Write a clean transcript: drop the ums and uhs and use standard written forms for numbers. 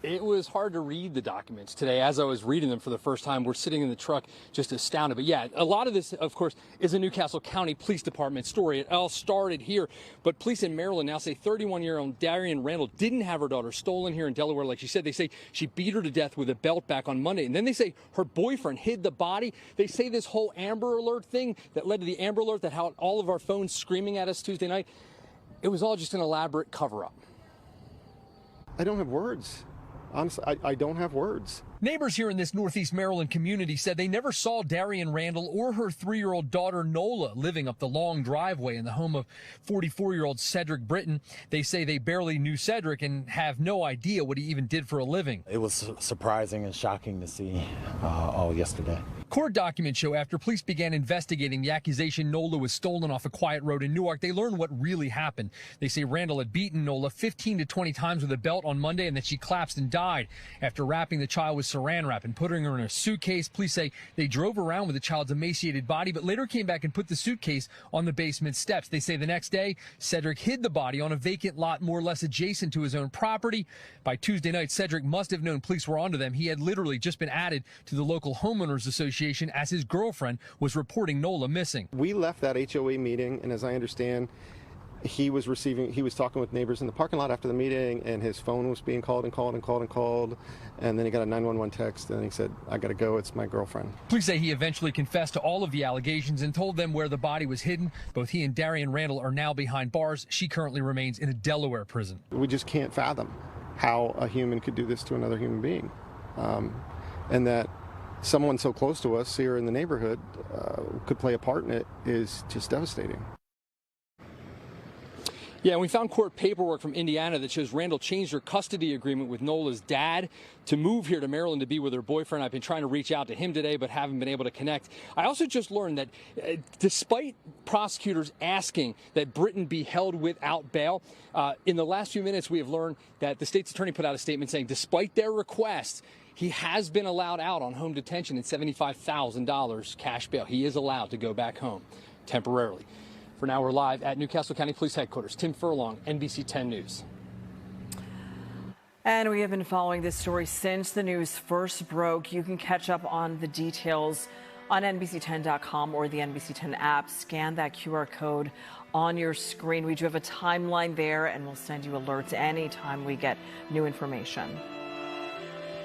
It was hard to read the documents today. As I was reading them for the first time, we're sitting in the truck just astounded. But yeah, a lot of this, of course, is a Newcastle County Police Department story. It all started here. But police in Maryland now say 31-year-old Darrian Randle didn't have her daughter stolen here in Delaware. Like she said, they say she beat her to death with a belt back on Monday. And then they say her boyfriend hid the body. They say this whole Amber Alert thing that led to the Amber Alert that had all of our phones screaming at us Tuesday night. It was all just an elaborate cover-up. I don't have words. Honestly, I don't have words. Neighbors here in this Northeast Maryland community said they never saw Darrian Randle or her 3-year-old daughter Nola living up the long driveway in the home of 44-year-old Cedric Britton. They say they barely knew Cedric and have no idea what he even did for a living. It was surprising and shocking to see all yesterday. Court documents show after police began investigating the accusation Nola was stolen off a quiet road in Newark, they learned what really happened. They say Randle had beaten Nola 15 to 20 times with a belt on Monday and that she collapsed and died. After wrapping the child with saran wrap and putting her in a suitcase, police say they drove around with the child's emaciated body, but later came back and put the suitcase on the basement steps. They say the next day, Cedric hid the body on a vacant lot more or less adjacent to his own property. By Tuesday night, Cedric must have known police were onto them. He had literally just been added to the local homeowners association as his girlfriend was reporting Nola missing. We left that HOA meeting, and as I understand, he was talking with neighbors in the parking lot after the meeting, and his phone was being called and called and called and called, and then he got a 911 text, and he said, "I gotta go, it's my girlfriend." Police say he eventually confessed to all of the allegations and told them where the body was hidden. Both he and Darrian Randle are now behind bars. She currently remains in a Delaware prison. We just can't fathom how a human could do this to another human being, and that someone so close to us here in the neighborhood could play a part in it is just devastating. Yeah, and we found court paperwork from Indiana that shows Randle changed her custody agreement with Nola's dad to move here to Maryland to be with her boyfriend. I've been trying to reach out to him today, but haven't been able to connect. I also just learned that despite prosecutors asking that Britton be held without bail, in the last few minutes we have learned that the state's attorney put out a statement saying despite their request, he has been allowed out on home detention and $75,000 cash bail. He is allowed to go back home temporarily. For now, we're live at Newcastle County Police Headquarters. Tim Furlong, NBC 10 News. And we have been following this story since the news first broke. You can catch up on the details on NBC10.com or the NBC 10 app. Scan that QR code on your screen. We do have a timeline there, and we'll send you alerts anytime we get new information.